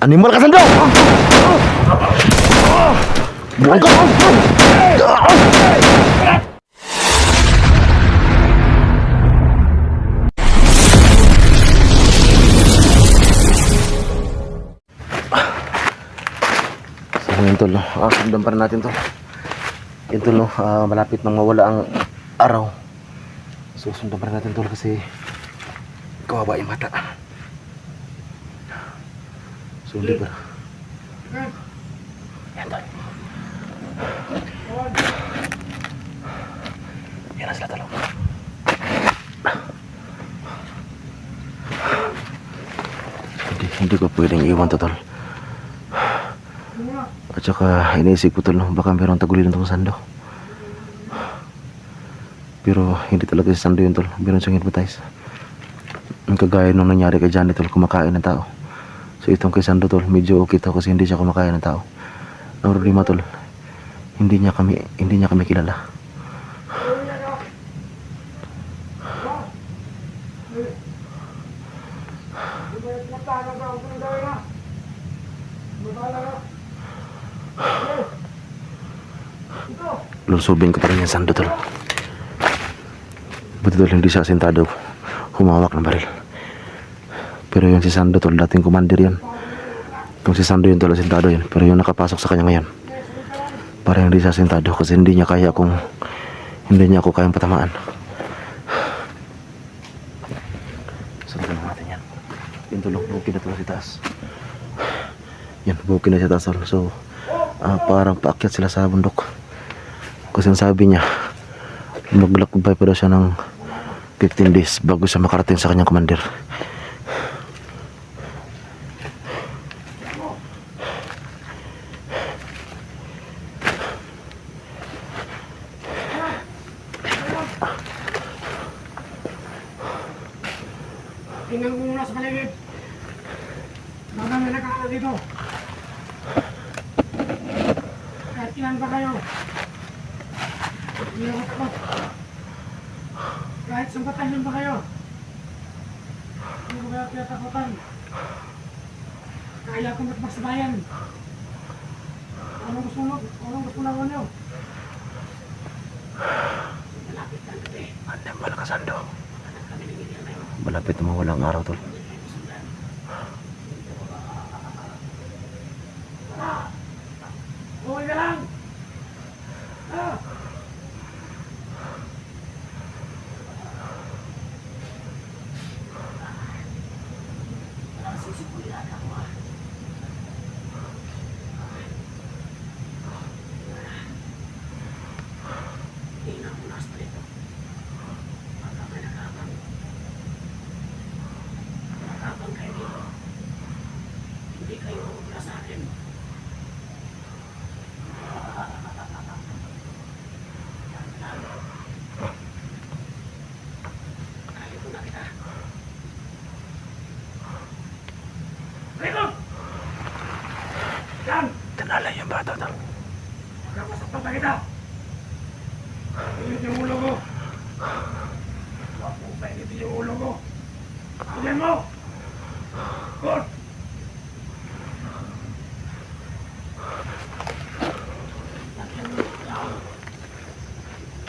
Animal ka, Sandro! Buang ka! So yun tol, sundan pa rin natin to. Yun tol, malapit nang mawala ang araw. So sundan pa rin natin tol kasi kawawa yung mata. So hindi pa. Yan tol. Yan na sila tol. Hindi ko pwedeng iwan to tol. At saka iniisip ko tol, baka mayroong tagulilin tong Sando. Pero hindi talaga si Sando yun tol. Meron siyang hypnotize. Ang kagaya nung nangyari kay Johnny tol, kumakain ng tao. So itong kay Sando tol, medyo okay to kasi hindi siya kumakain ng tao. Ang problema tol, hindi niya kami kilala. Lusobin ko pa rin yung Sando tol. Buti tol hindi siya asintado humawak ng baril. Pero yung si Sando tol, dating commander yan. Kung si Sando yun tol, asintado yan. Pero yung nakapasok sa kanya ngayon, parang hindi siya asintado kasi hindi niya ako kayang patamaan. Sundan natin yan. Yung tulong bukid na tol si taas. Yan, bukid na si taas tol. So parang paakyat sila sa bundok. Kasi sabi niya, maglakbay pa daw siya ng 15 days bago siya makarating sa kanyang commander. Tingnan ko muna sa paligid. Baka may nakakala dito. Kahit ilan ba kayo? Hindi ako takot. Kahit sampatahin ba kayo? Hindi ko kaya pinatakutan. Kaya kong matbaksabayan. Anong gusto na nyo? Malapit lang kami. Andang pala ka Sando. Malapit na mawalang araw tol. Huwag ka lang! Hindi kayo umula sa akin. Kaya ko na kita. Rito! Yan! Tinala yung bata tol. Magkakasaktan na kita. Pilit yung ulo ko. Huwag mong painitin yung ulo ko. Pilihan mo! Good!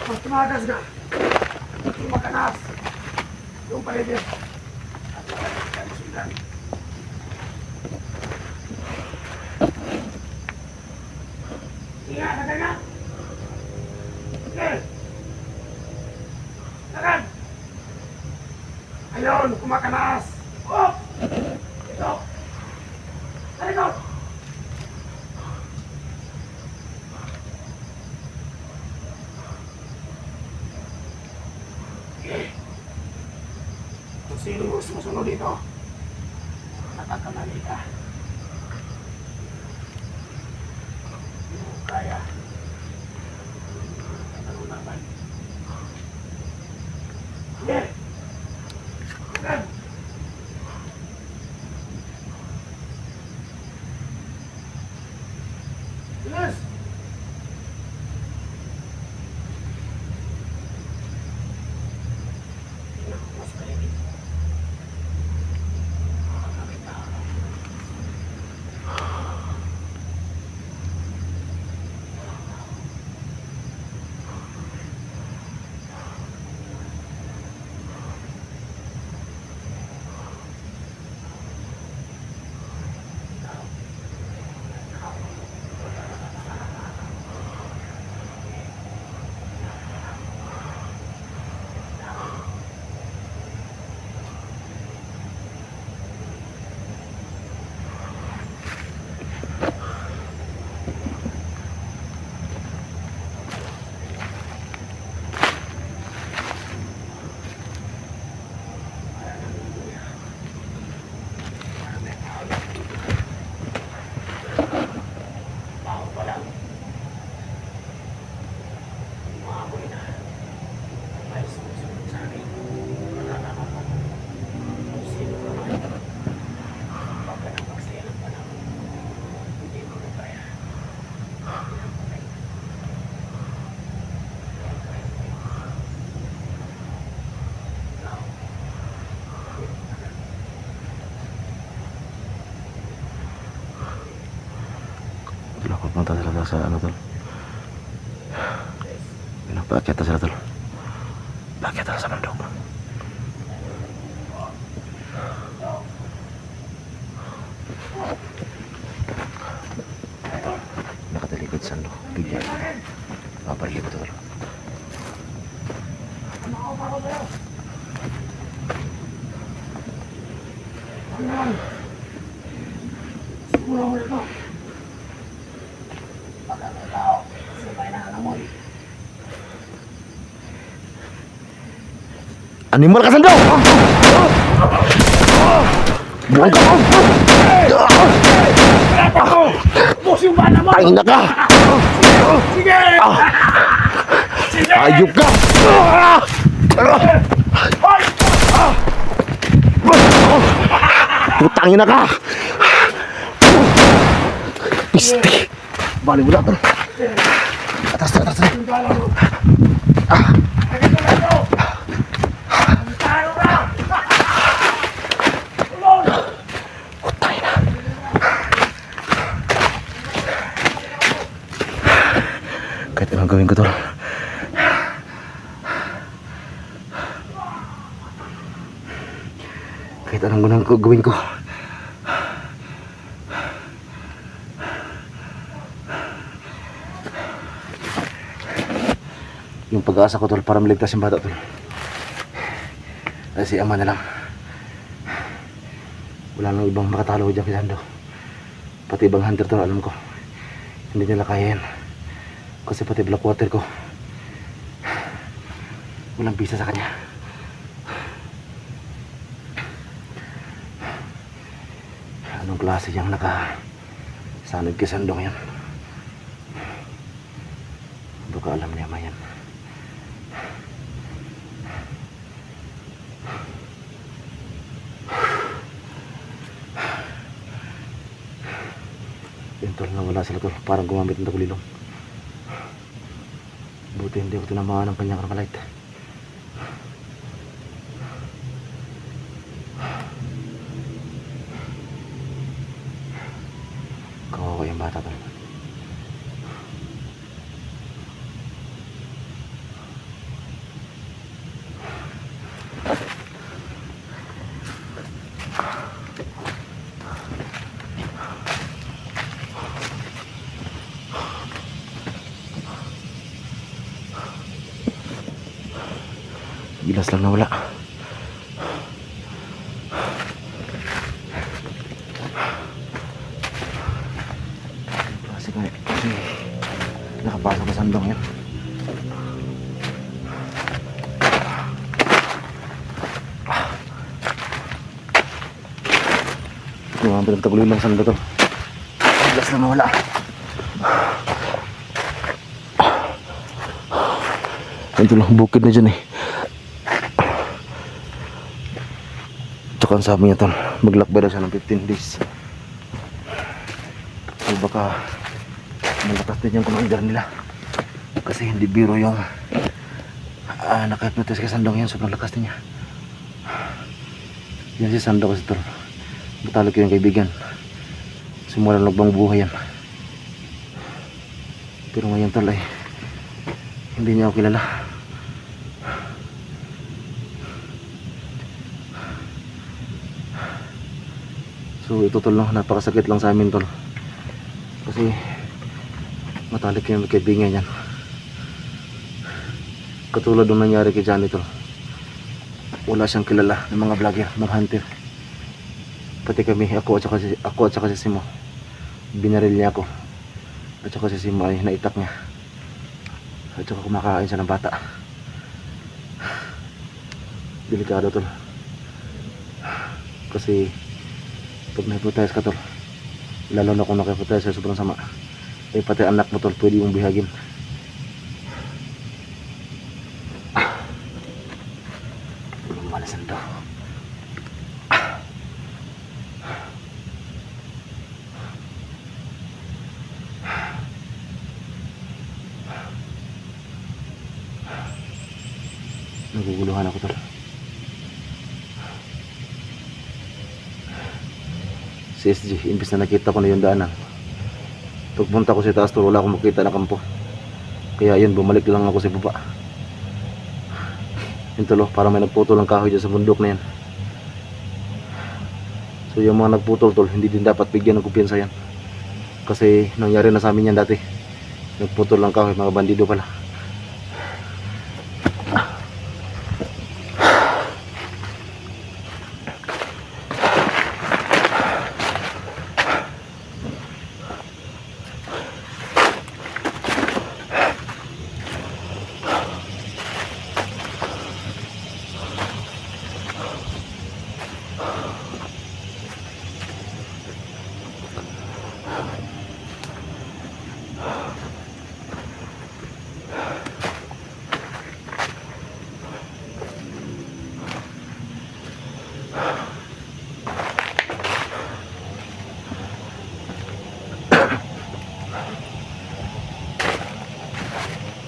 Pag tumagas ka, tumakanas. Yung paligid. At makalit ka ng sundan. Ingat, nagagad! Sige! Nagagad! Ayun, kumakanas! Oh! Ito! Sa likod! Kung sino yung sumusunod dito, natakamali ka. Hindi mo kaya. Ano naman? Sige! Agad! Bilis! Mas paligid. sa ano tol. Paakyat na sila tol. Paakyat na sa bundok. Nakatalikod sa ano, bigyan. Papalikod tol. Animal ka sandok! Buang ka! Boss yung bala mo! Ay na ka! Sige! Ayup ka! Putangin na ka! Piste! Bali mo na tol. Atas na, atas na. Yung bala mo! Nakita na ito! Taro na! Tulog! Putangin na. Kahit anong gawin ko tol. Kahit anong gawin ko. Yung pag-asa ko tol para maligtas yung bata tol. Kasi ama na lang. Wala nang ibang makatalo dyan kay Sando. Pati ibang hunter tol alam ko. Hindi nila kaya yan. Kasi pati Blackwater ko. Walang bisa sa kanya. Anong klase yung nakasanod kay Sando ngayon? Baka alam niya mayan. Yun tol, nawala sila tol. Parang gumamit ng tagulilong. Buti hindi ko tinamaan ng kanyang Armalite. Kawawa yung bata tol. Gilas lang nawala. Kasi nakapasok sa sandong yan. Gumamit ng taguloy lang sando to. Gilas lang nawala. Ito lang bukid na dyan eh. Tsaka ang sabi niya tol, maglakbay daw siya ng 15 days. So baka malakas din yung commander nila. Kasi hindi biro yung naka-hypnotize kay Sandong yan. Sobrang lakas niya. Yan si Sandong kasi tol. Matalo ko yung kaibigan. Simula nagbang buhay yan. Pero ngayon tol ay hindi niya ako kilala. So ito tol lang, napakasakit lang sa amin tol. Kasi matalik yung kaibigan yan. Katulad ng nangyari kay Johnny tol. Wala siyang kilala ng mga vlogger, mga hunter. Pati kami, ako at saka si Simo. Binaril niya ako. At saka si Simo ay naitak niya. At saka kumakain siya ng bata. Delikado tol. Kasi pag na-hypnotize ka tol, lalo na kung naka-hypnotize sa sobrang sama, eh pati anak mo tol pwede yung bihagin. Malasan to. Naguguluhan ako tol. Si SG, imbis na nakita ko na yung daanan, Pagpunta ko sa taas tol, wala akong makita na kampo. Kaya yun, bumalik lang ako sa baba. Yun tol, para may nagputol ng kahoy dyan sa bundok na yan. So yung mga nagputol tol, hindi din dapat bigyan ng kumpiyansa yan. Kasi nangyari na sa amin yan dati. Nagputol ng kahoy, mga bandido pala.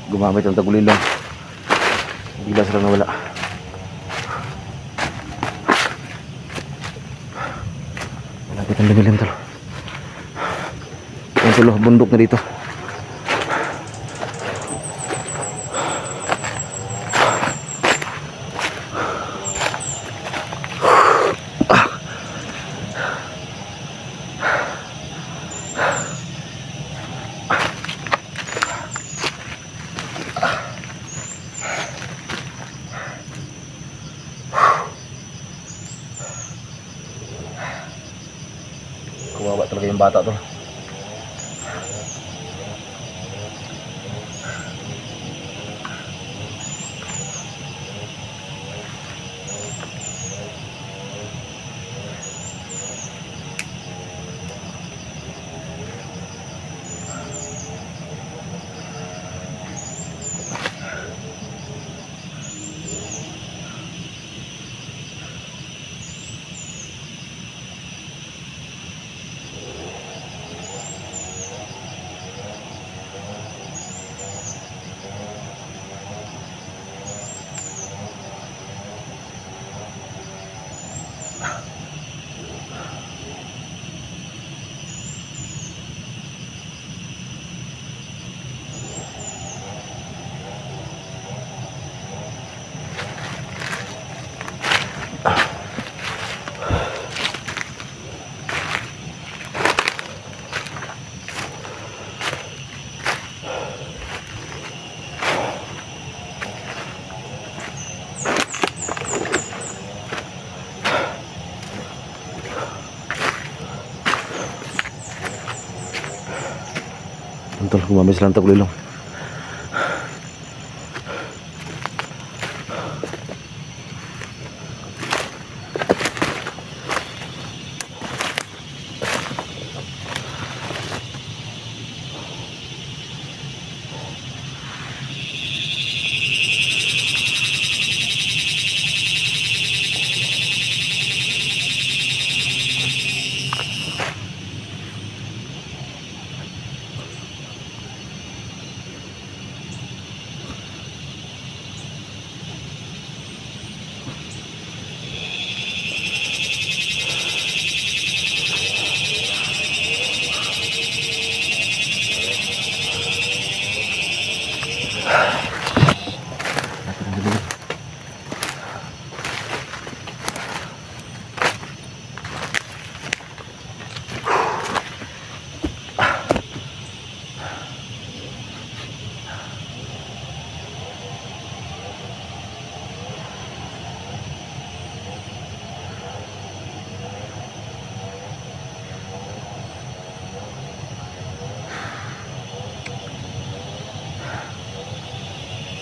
Gumamit ang tagulilong, bigla sila nawala. Malapit ang lumilim tol. Yung tulo, bundok na dito. Kawawa talaga yung bata to. Tol, gumamit sila ng tagulilong.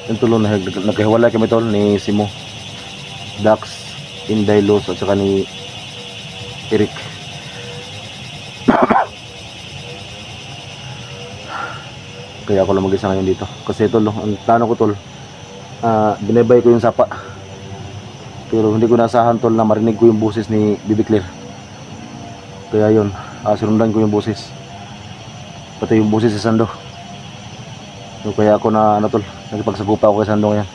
Yung tulo na nagkahiwalay kami tol ni Simo, Dax, Inday Los at saka ni Eric. Kaya ako lang mag-isa ngayon dito. Kasi tol, ang plano ko tol, binibay ko yung sapa. Pero hindi ko nasahan tol na marinig ko yung boses ni Bibi Claire. Kaya yun, sinundan ko yung boses. Pati yung boses si Sando. So, kaya ako na tol, nagpagsagupa ako kay Sando ngayon.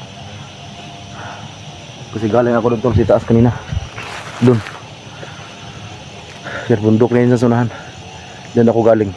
Kasi galing ako doon tol sa taas kanina. Doon. Sir, bundok na yun sa sunahan. Diyan ako galing.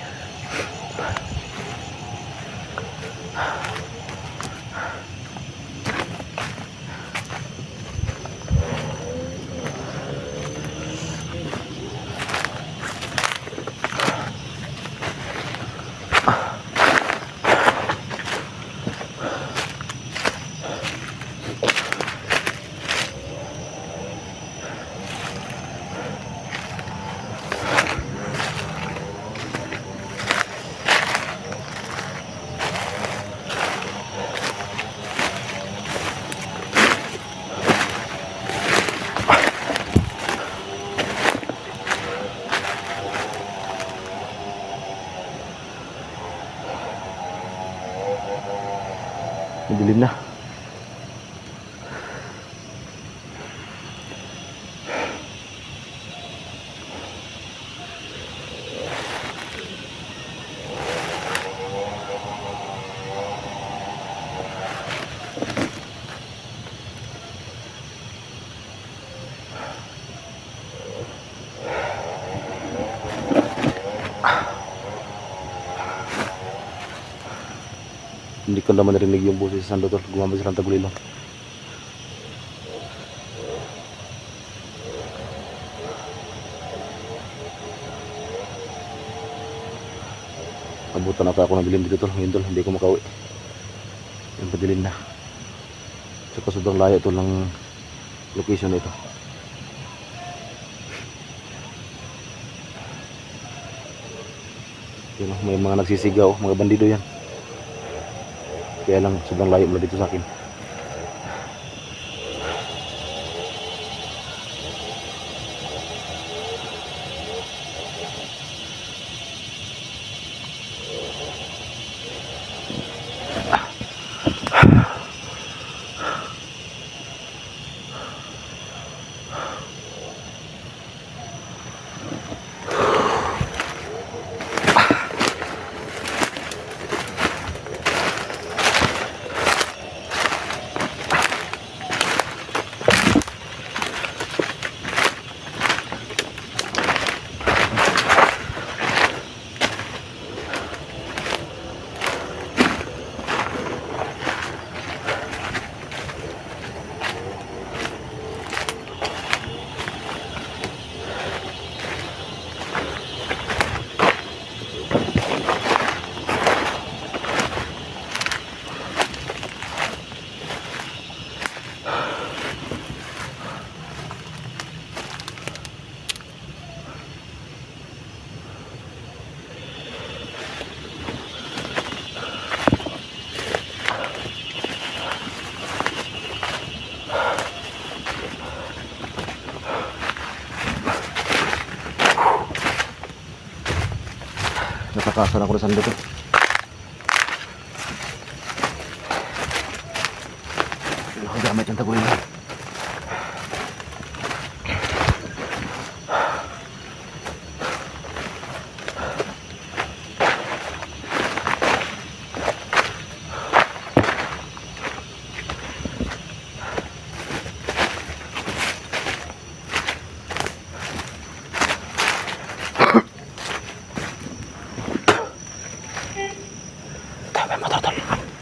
Dilim na. Hindi ko naman narinig yung boses sa Sandotol. Gumamit silang tagulilong. Abutan na pa ako ng dilim dito tol. Ngayon tol, hindi ko makauwi. Yung padilim na. Saka sobrang layo tol ng location nito. Yun, may mga nagsisigaw, mga bandido yan. Kaya lang sobrang layo mula dito sa akin. Natakasan ako sa Sandotol. Ako gamit yung tagulilong. Tabi mo tol.